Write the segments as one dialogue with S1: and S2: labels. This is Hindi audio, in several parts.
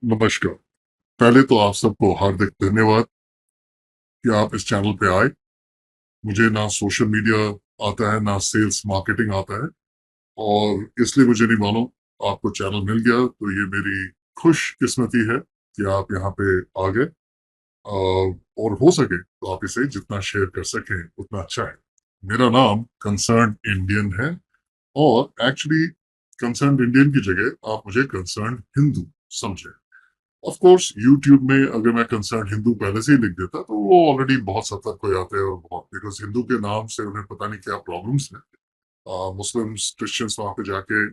S1: नमस्कार। पहले तो आप सबको हार्दिक धन्यवाद कि आप इस चैनल पे आए। मुझे ना सोशल मीडिया आता है, ना सेल्स मार्केटिंग आता है और इसलिए मुझे नहीं मालूम आपको चैनल मिल गया तो ये मेरी खुशकिस्मती है कि आप यहाँ पे आ गए। और हो सके तो आप इसे जितना शेयर कर सकें उतना अच्छा है। मेरा नाम कंसर्न इंडियन है और एक्चुअली कंसर्न इंडियन की जगह आप मुझे कंसर्न हिंदू समझे। ऑफ कोर्स यूट्यूब में अगर मैं कंसर्न हिंदू पहले से ही लिख देता तो वो ऑलरेडी बहुत सतर्क हो जाते हैं और बहुत, बिकॉज हिंदू के नाम से उन्हें पता नहीं क्या प्रॉब्लम्स हैं। मुस्लिम्स क्रिश्चियंस वहां पे जाके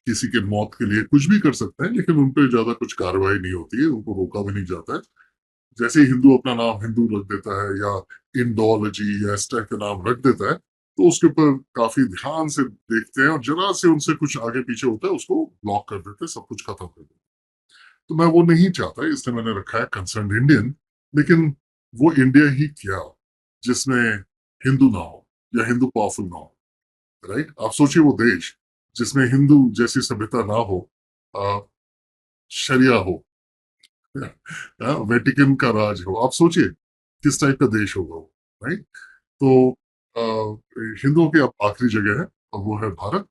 S1: किसी के मौत के लिए कुछ भी कर सकते हैं लेकिन उन पे ज्यादा कुछ कार्रवाई नहीं होती है, उनको रोका भी नहीं जाता है। जैसे ही हिंदू अपना नाम हिंदू रख देता है या इंडोलॉजी या इस टाइप का नाम रख देता है तो उसके ऊपर काफी ध्यान से देखते हैं और जरा से उनसे कुछ आगे पीछे होता है उसको ब्लॉक कर देते हैं, सब कुछ खत्म कर देते हैं। तो मैं वो नहीं चाहता, इसलिए मैंने रखा है कंसर्न इंडियन। लेकिन वो इंडिया ही क्या जिसमें हिंदू ना हो या हिंदू पावरफुल ना हो। राइट, आप सोचिए वो देश जिसमें हिंदू जैसी सभ्यता ना हो, आ, शरिया हो, वेटिकन का राज हो, आप सोचिए किस टाइप का देश होगा वो। राइट। तो आ, हिंदुओं की अब आखिरी जगह है और वो है भारत।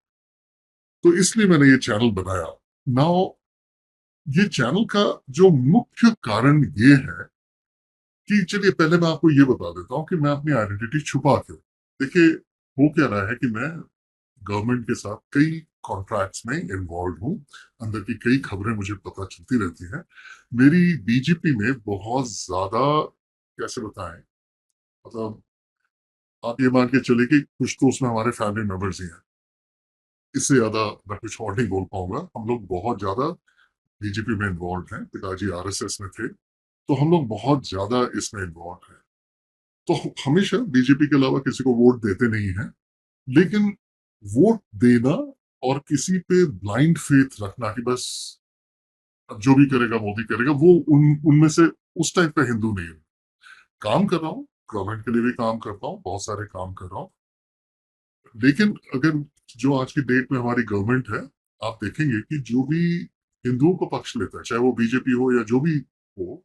S1: तो इसलिए मैंने ये चैनल बनाया। नाउ ये चैनल का जो मुख्य कारण ये है कि चलिए पहले मैं आपको ये बता देता हूँ कि मैं अपनी आइडेंटिटी छुपा क्यों। देखिए, हो क्या रहा है कि मैं गवर्नमेंट के साथ कई कॉन्ट्रैक्ट्स में इन्वॉल्व हूँ। अंदर की कई खबरें मुझे पता चलती रहती हैं। मेरी बीजेपी में बहुत ज्यादा, कैसे बताएं, मतलब आप ये मान के चले कि कुछ तो उसमें हमारे फैमिली मेंबर्स ही हैं। इससे ज्यादा मैं कुछ और नहीं बोल पाऊंगा। हम लोग बहुत ज्यादा बीजेपी में इन्वॉल्व हैं, पिताजी आरएसएस में थे, तो हम लोग बहुत ज्यादा इसमें इन्वॉल्व हैं। तो हमेशा बीजेपी के अलावा किसी को वोट देते नहीं है। लेकिन वोट देना और किसी पे ब्लाइंड फेथ रखना कि बस अब जो भी करेगा मोदी करेगा, वो उन उनमें से उस टाइप का हिंदू नहीं है। काम कर रहा हूँ, गवर्नमेंट के लिए भी काम करता हूँ, बहुत सारे काम कर रहा हूँ। लेकिन अगर जो आज की डेट में हमारी गवर्नमेंट है, आप देखेंगे कि जो भी हिंदुओं को पक्ष लेता है, चाहे वो बीजेपी हो या जो भी हो,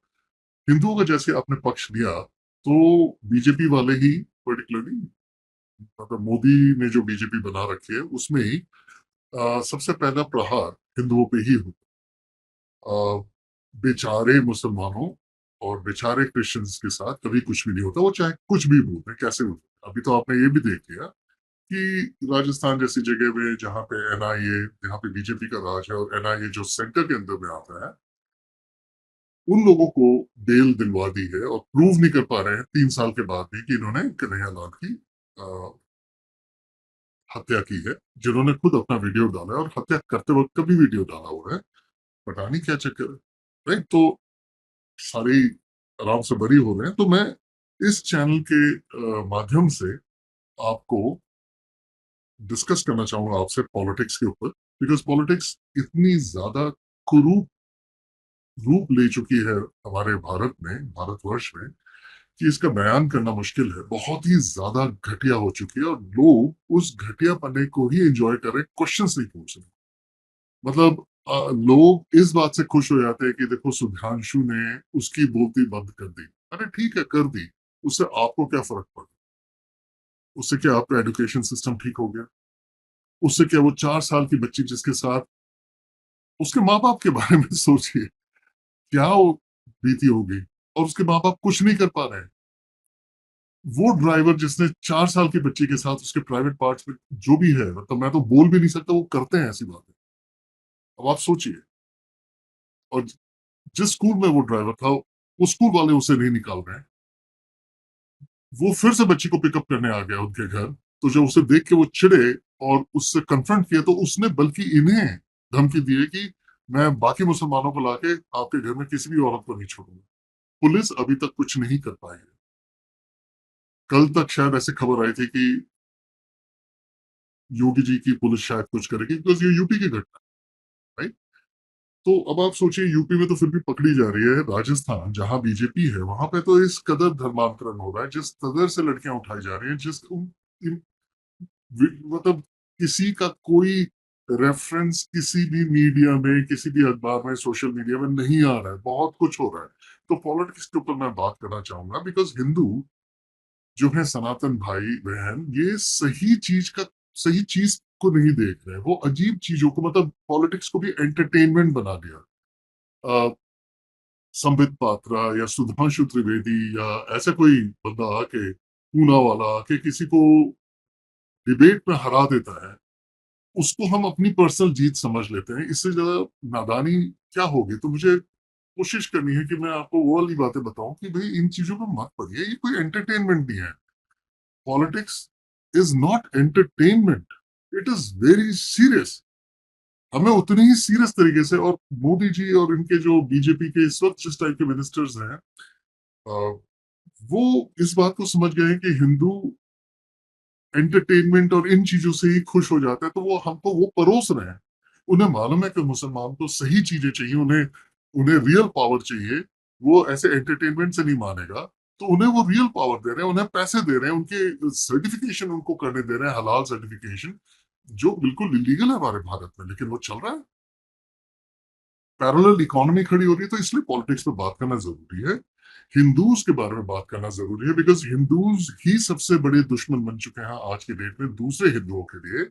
S1: हिंदुओं का जैसे आपने पक्ष लिया तो बीजेपी वाले ही पर्टिकुलरली, मतलब मोदी ने जो बीजेपी बना रखी है उसमें ही सबसे पहला प्रहार हिंदुओं पे ही हुआ। बेचारे मुसलमानों और बेचारे क्रिश्चियंस के साथ कभी कुछ भी नहीं होता, वो चाहे कुछ भी बोलते कैसे बोलते। अभी तो आपने ये भी देख लिया कि राजस्थान जैसी जगह में जहाँ पे एनआईए, जहाँ पे बीजेपी का राज है और एनआईए जो सेंटर के अंदर में आता है, उन लोगों को बेल दिलवा दी है और प्रूव नहीं कर पा रहे हैं 3 साल के बाद भी कि इन्होंने कन्हैया लाल की हत्या की है, जिन्होंने खुद अपना वीडियो डाला है और हत्या करते वक्त का भी वीडियो डाला हुआ है। पता नहीं क्या चक्कर है। राइट। तो सारी आराम से बरी हो रहे हैं। तो मैं इस चैनल के माध्यम से आपको डिस्कस करना चाहूंगा आपसे पॉलिटिक्स के ऊपर, बिकॉज पॉलिटिक्स इतनी ज्यादा कुरूप रूप ले चुकी है हमारे भारत में, भारतवर्ष में, कि इसका बयान करना मुश्किल है। बहुत ही ज्यादा घटिया हो चुकी है और लोग उस घटिया पने को ही एंजॉय कर रहे हैं, क्वेश्चन नहीं पूछ रहे। मतलब लोग इस बात से खुश हो जाते हैं कि देखो सुधांशु ने उसकी बोलती बंद कर दी। अरे ठीक है, कर दी, उससे आपको क्या फर्क पड़ा? उससे क्या आपका एजुकेशन सिस्टम ठीक हो गया? उससे क्या वो 4 साल की बच्ची जिसके साथ, उसके माँ बाप के बारे में सोचिए क्या वो बीती होगी, और उसके माँ बाप कुछ नहीं कर पा रहे हैं। वो ड्राइवर जिसने 4 साल की बच्ची के साथ उसके प्राइवेट पार्ट्स में जो भी है, मतलब मैं तो बोल भी नहीं सकता, वो करते हैं ऐसी बातें। अब आप सोचिए। और जिस स्कूल में वो ड्राइवर था, वो स्कूल वाले उसे नहीं निकाल रहे हैं। वो फिर से बच्ची को पिकअप करने आ गया उनके घर। तो जब उसे देख के वो चिढ़े और उससे कन्फ्रंट किया, तो उसने बल्कि इन्हें धमकी दी है कि मैं बाकी मुसलमानों को लाके आपके घर में किसी भी औरत को नहीं छोड़ूंगा। पुलिस अभी तक कुछ नहीं कर पाई है। कल तक शायद ऐसी खबर आई थी कि योगी जी की पुलिस शायद कुछ करेगी, बिकॉज ये यूपी की घटना है। राइट। तो अब आप सोचिए, यूपी में तो फिर भी पकड़ी जा रही है, राजस्थान जहां बीजेपी है वहां पे तो इस कदर धर्मांतरण हो रहा है, जिस कदर से लड़कियां उठाई जा रही हैं, मतलब किसी का कोई रेफरेंस किसी भी मीडिया में, किसी भी अखबार में, सोशल मीडिया में नहीं आ रहा है, बहुत कुछ हो रहा है। तो पॉलिटिक्स के ऊपर मैं बात करना चाहूंगा बिकॉज हिंदू जो है, सनातन भाई बहन, ये सही चीज को नहीं देख रहे हैं। वो अजीब चीजों को, मतलब पॉलिटिक्स को भी एंटरटेनमेंट बना दिया। अ, संबित पात्रा या सुधांशु त्रिवेदी या ऐसा कोई बंदा आके, पूना वाला आके किसी को डिबेट में हरा देता है, उसको हम अपनी पर्सनल जीत समझ लेते हैं। इससे ज्यादा नादानी क्या होगी? तो मुझे कोशिश करनी है कि मैं आपको वो वाली बातें बताऊं कि भाई इन चीजों में मत पड़िए, ये कोई एंटरटेनमेंट नहीं है। Politics is not entertainment, it is very serious. हमें उतनी ही सीरियस तरीके से, और मोदी जी और इनके जो बीजेपी के इस वक्त जिस टाइप के मिनिस्टर्स हैं, अ, वो इस बात को समझ गए हैं कि हिंदू एंटरटेनमेंट और इन चीजों से ही खुश हो जाता है, तो वो हमको वो परोस रहे हैं। उन्हें मालूम है कि मुसलमान को सही चीजें चाहिए, उन्हें उन्हें रियल पावर चाहिए। वो ऐसे एंटरटेनमेंट से नहीं मानेगा। तो उन्हें वो रियल पावर दे रहे हैं, उन्हें पैसे दे रहे हैं, उनके सर्टिफिकेशन उनको करने दे रहे हैं, हलाल सर्टिफिकेशन, जो बिल्कुल इलीगल है हमारे भारत में, लेकिन वो चल रहा है। पैरेलल इकोनॉमी खड़ी हो रही है। तो इसलिए पॉलिटिक्स पे बात करना जरूरी है। हिंदूज के बारे में बात करना जरूरी है बिकॉज हिंदूज ही सबसे बड़े दुश्मन बन चुके हैं आज के डेट में दूसरे हिंदुओं के लिए।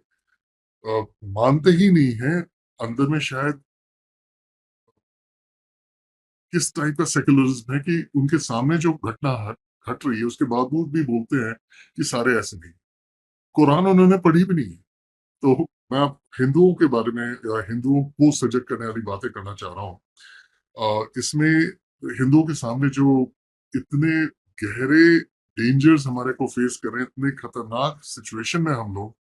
S1: मानते ही नहीं है अंदर में शायद किस टाइप का सेकुलरिज्म है कि उनके सामने जो घटना घट रही है उसके बावजूद भी बोलते हैं कि सारे ऐसे नहीं। कुरान उन्होंने पढ़ी भी नहीं है। तो मैं अब हिंदुओं के बारे में या हिंदुओं को सजग करने वाली बातें करना चाह रहा हूँ। इसमें हिंदुओं के सामने जो इतने गहरे डेंजर्स हमारे को फेस कर रहे हैं, इतने खतरनाक सिचुएशन में हम लोग,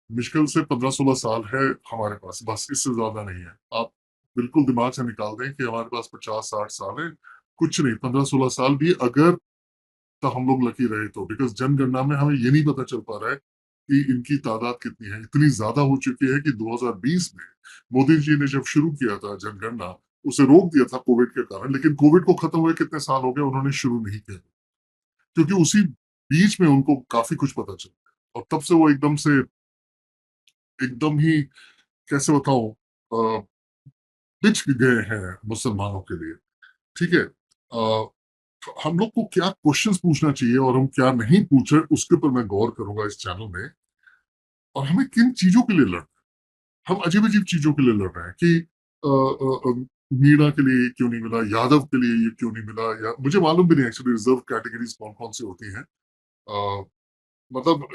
S1: मुश्किल से 15-16 साल है हमारे पास, बस इससे ज्यादा नहीं है। आप बिल्कुल दिमाग से निकाल दें कि हमारे पास 50-60 साल है, कुछ नहीं। 15-16 साल भी अगर तो हम लोग लकी रहे तो, बिकॉज जनगणना में हमें ये नहीं पता चल पा रहा है कि इनकी तादाद कितनी है। इतनी ज्यादा हो चुकी है कि 2020 में मोदी जी ने जब शुरू किया था जनगणना, उसे रोक दिया था कोविड के कारण, लेकिन कोविड को खत्म हुए कितने साल हो गए, उन्होंने शुरू नहीं किया, क्योंकि उसी बीच में उनको काफी कुछ पता चल गया और तब से वो एकदम ही कैसे बताऊं, पिछ गए हैं मुसलमानों के लिए। ठीक है। हम लोग को क्या क्वेश्चंस पूछना चाहिए और हम क्या नहीं पूछ रहे, उसके ऊपर मैं गौर करूंगा इस चैनल में। और हमें किन चीजों के लिए लड़ना है? हम अजीब अजीब चीजों के लिए लड़ रहे हैं कि मीणा के लिए ये क्यों नहीं मिला, यादव के लिए ये क्यों नहीं मिला, या मुझे मालूम भी नहीं एक्चुअली रिजर्व कैटेगरीज कौन कौन सी होती हैं। अ, मतलब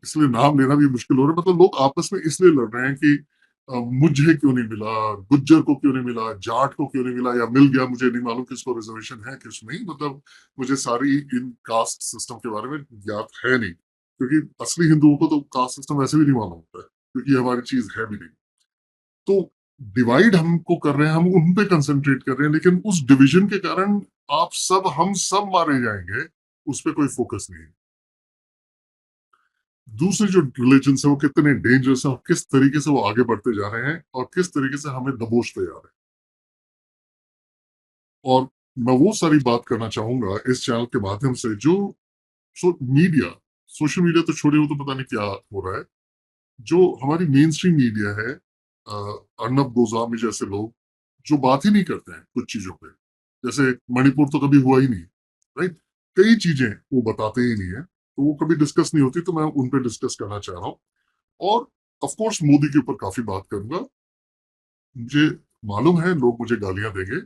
S1: इसलिए नाम लेना भी मुश्किल हो रहा है। मतलब लोग आपस में इसलिए लड़ रहे हैं कि मुझे क्यों नहीं मिला, गुज्जर को क्यों नहीं मिला, जाट को क्यों नहीं मिला, या मिल गया मुझे नहीं मालूम किसको रिजर्वेशन है किस नहीं। मतलब मुझे सारी इन कास्ट सिस्टम के बारे में ज्ञात है नहीं, क्योंकि असली हिंदुओं को तो कास्ट सिस्टम वैसे भी नहीं मालूम होता है, क्योंकि हमारी चीज है भी नहीं। तो डिवाइड हमको कर रहे हैं, हम उन पे कंसंट्रेट कर रहे हैं, लेकिन उस डिवीजन के कारण आप सब, हम सब मारे जाएंगे, उस पर कोई फोकस नहीं है। दूसरे जो रिलीजन है वो कितने डेंजरस है और किस तरीके से वो आगे बढ़ते जा रहे हैं और किस तरीके से हमें दबोचते जा रहे हैं। और मैं वो सारी बात करना चाहूंगा इस चैनल के माध्यम से, जो मीडिया, सोशल मीडिया तो छोड़े, हो तो पता नहीं क्या हो रहा है, जो हमारी मेन स्ट्रीम मीडिया है, अर्नब गोस्वामी जैसे लोग जो बात ही नहीं करते हैं कुछ चीजों पे, जैसे मणिपुर तो कभी हुआ ही नहीं, राइट। कई चीजें वो बताते ही नहीं है, तो वो कभी डिस्कस नहीं होती, तो मैं उन पे डिस्कस करना चाह रहा हूँ। और ऑफ कोर्स मोदी के ऊपर काफी बात करूंगा। मुझे मालूम है लोग मुझे गालियां देंगे।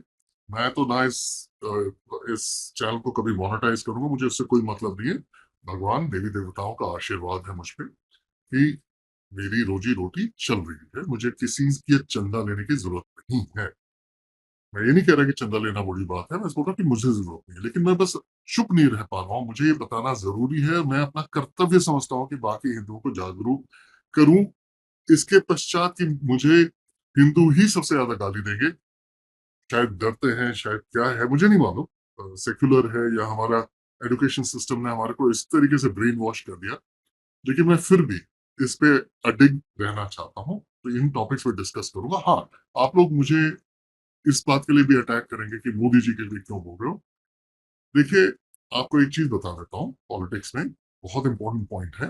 S1: मैं तो ना इस चैनल को कभी मोनेटाइज करूंगा, मुझे उससे कोई मतलब नहीं है। भगवान देवी देवताओं का आशीर्वाद है मुझ पे कि मेरी रोजी रोटी चल रही है, मुझे किसी की चंदा लेने की जरूरत नहीं है। मैं ये नहीं कह रहा कि चंदा लेना बड़ी बात है, मैं बोल रहा कि मुझे जरूरत नहीं है, लेकिन मैं बस चुप नहीं रह पा रहा हूँ। मुझे ये बताना जरूरी है, मैं अपना कर्तव्य समझता हूँ कि बाकी हिंदुओं को जागरूक करूं। इसके पश्चात कि मुझे हिंदू ही सबसे ज्यादा गाली देंगे, शायद डरते हैं, शायद क्या है मुझे नहीं मालूम, सेक्युलर है या हमारा एजुकेशन सिस्टम ने हमारे को इस तरीके से ब्रेन वॉश कर दिया। लेकिन मैं फिर भी इस पे अडिग रहना चाहता हूँ, तो इन टॉपिक्स पे डिस्कस करूंगा। हाँ, आप लोग मुझे इस बात के लिए भी अटैक करेंगे कि मोदी जी के लिए क्यों बोल रहे हो। देखिए, आपको एक चीज बता देता हूँ, पॉलिटिक्स में बहुत इंपॉर्टेंट पॉइंट है।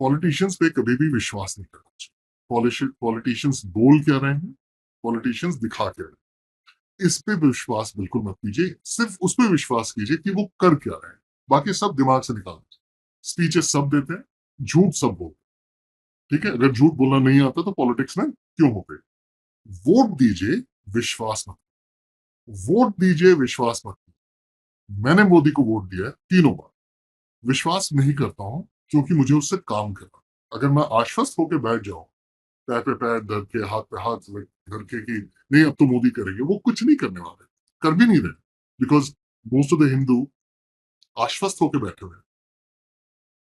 S1: पॉलिटिशियंस पे कभी भी विश्वास नहीं करना चाहिए। पॉलिटिशियंस बोल क्या रहे हैं, पॉलिटिशियंस दिखा क्या रहे हैं, इस पे विश्वास बिल्कुल मत कीजिए। सिर्फ उस पे विश्वास कीजिए कि वो कर क्या रहे हैं, बाकी सब दिमाग से निकाल दीजिए। स्पीचेस सब देते हैं, झूठ सब बोलते हैं, ठीक है। अगर झूठ बोलना नहीं आता तो पॉलिटिक्स में क्यों हो गए। वोट दीजिए, विश्वास मत, वोट दीजिए विश्वास मत। मैंने मोदी को वोट दिया है 3 बार, विश्वास नहीं करता हूं क्योंकि मुझे उससे काम करना। अगर मैं आश्वस्त होकर बैठ जाऊं, पैर पे पैर धर के, हाथ पे हाथ धर के कि नहीं अब तो मोदी करेंगे, वो कुछ नहीं करने वाले, कर भी नहीं रहे। Because most of the Hindu आश्वस्त होकर बैठे हुए हैं।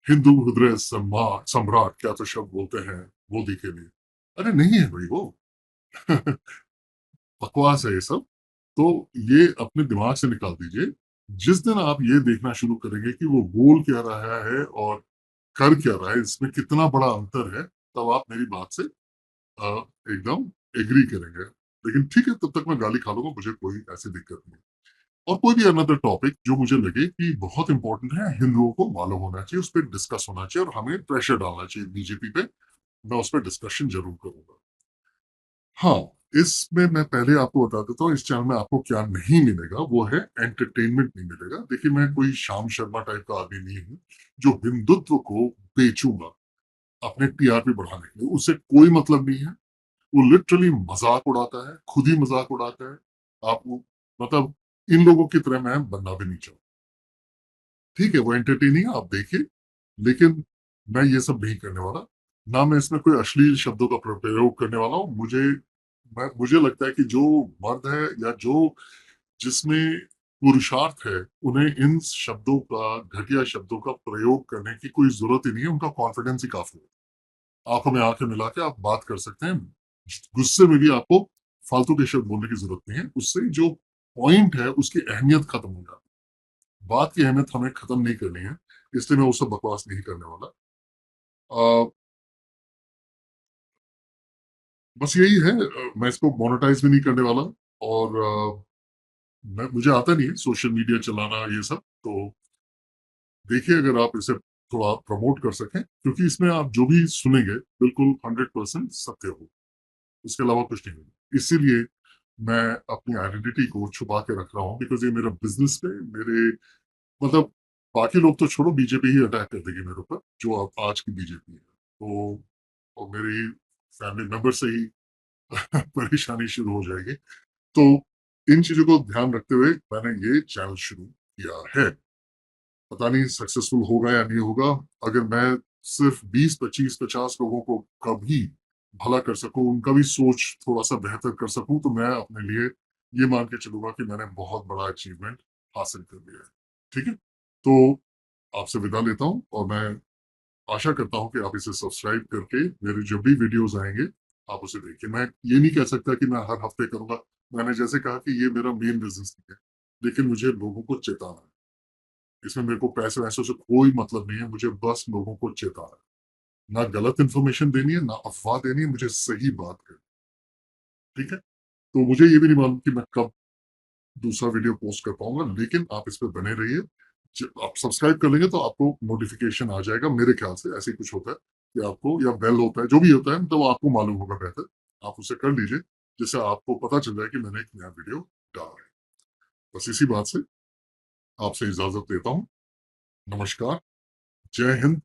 S1: हिंदू हृदय सम्राट क्या तो शब्द बोलते हैं मोदी के लिए। अरे नहीं है भाई वो बकवास है ये सब। तो ये अपने दिमाग से निकाल दीजिए। जिस दिन आप ये देखना शुरू करेंगे कि वो बोल क्या रहा है और कर क्या रहा है, इसमें कितना बड़ा अंतर है, तब आप मेरी बात से एकदम एग्री करेंगे। लेकिन ठीक है, तब तक मैं गाली खा लूंगा, मुझे कोई ऐसी दिक्कत नहीं। और कोई भी अनदर टॉपिक जो मुझे लगे कि बहुत इंपॉर्टेंट है, हिंदुओं को मालूम होना चाहिए, उस पर डिस्कस होना चाहिए और हमें प्रेशर डालना चाहिए बीजेपी पे, मैं उस पर डिस्कशन जरूर करूंगा। हाँ, इसमें मैं पहले आपको बता देता हूँ, इस चैनल में आपको क्या नहीं मिलेगा वो है एंटरटेनमेंट नहीं मिलेगा। देखिए, मैं कोई श्याम शर्मा टाइप का आदमी नहीं हूँ जो हिंदुत्व को बेचूंगा अपने टीआरपी बढ़ाने के लिए, उससे कोई मतलब नहीं है। वो लिटरली मजाक उड़ाता है, खुद ही मजाक उड़ाता है। आप मतलब इन लोगों की तरह मैं बनना भी नहीं चाहूँ। ठीक है, वो एंटरटेनिंग है, आप देखिए, लेकिन मैं ये सब नहीं करने वाला। ना मैं इसमें कोई अश्लील शब्दों का प्रयोग करने वाला हूँ। मुझे लगता है कि जो मर्द है या जो जिसमें पुरुषार्थ है, उन्हें इन शब्दों का, घटिया शब्दों का प्रयोग करने की कोई जरूरत ही नहीं है। उनका कॉन्फिडेंस ही काफी है। आंखों में आंखें मिला के आप बात कर सकते हैं। गुस्से में भी आपको फालतू के शब्द बोलने की जरूरत नहीं है, उससे जो पॉइंट है उसकी अहमियत खत्म हो जाती है। बात की अहमियत हमें खत्म नहीं करनी है, इसलिए मैं उससे बकवास नहीं करने वाला। अ, बस यही है। मैं इसको मोनेटाइज भी नहीं करने वाला। और मुझे आता नहीं है सोशल मीडिया चलाना ये सब। तो देखिए, अगर आप इसे थोड़ा प्रमोट कर सकें, क्योंकि इसमें आप जो भी सुनेंगे बिल्कुल 100% सत्य हो, इसके अलावा कुछ नहीं होगा। इसीलिए मैं अपनी आइडेंटिटी को छुपा के रख रहा हूँ, बिकॉज ये मेरा बिजनेस पे मेरे मतलब, बाकी लोग तो छोड़ो, बीजेपी ही अटैक कर देगी मेरे ऊपर, जो अब आज की बीजेपी है। तो और मेरी फैमिली मेंबर से ही परेशानी शुरू हो जाएगी। तो इन चीजों को ध्यान रखते हुए मैंने ये चैनल शुरू किया है। पता नहीं सक्सेसफुल होगा या नहीं होगा। अगर मैं सिर्फ 20 25 50 लोगों को कभी भला कर सकूं, उनका भी सोच थोड़ा सा बेहतर कर सकूं, तो मैं अपने लिए ये मान के चलूंगा कि मैंने बहुत बड़ा अचीवमेंट हासिल कर लिया है। ठीक है, तो आपसे विदा लेता हूं और मैं आशा करता हूं कि आप इसे सब्सक्राइब करके मेरे जो भी वीडियोस आएंगे आप उसे देखिए। मैं ये नहीं कह सकता कि मैं हर हफ्ते करूंगा। मैंने जैसे कहा कि ये मेरा मेन बिजनेस नहीं है, लेकिन मुझे लोगों को चेताना है। इसमें मेरे को पैसे वैसे से कोई मतलब नहीं है, मुझे बस लोगों को चेताना है। ना गलत इन्फॉर्मेशन देनी है, ना अफवाह देनी है, मुझे सही बात करनी है। ठीक है, तो मुझे ये भी नहीं मालूम कि मैं कब दूसरा वीडियो पोस्ट कर पाऊंगा, लेकिन आप इस पर बने रहिए। आप सब्सक्राइब कर लेंगे तो आपको नोटिफिकेशन आ जाएगा, मेरे ख्याल से ऐसे ही कुछ होता है कि आपको, या बेल होता है, जो भी होता है, तो आपको मालूम होगा बेहतर। आप उसे कर लीजिए, जिससे आपको पता चल जाए कि मैंने एक नया वीडियो डाला है। बस इसी बात से आपसे इजाजत लेता हूँ। नमस्कार, जय हिंद,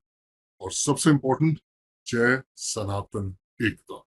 S1: और सबसे इंपॉर्टेंट, जय सनातन एकता।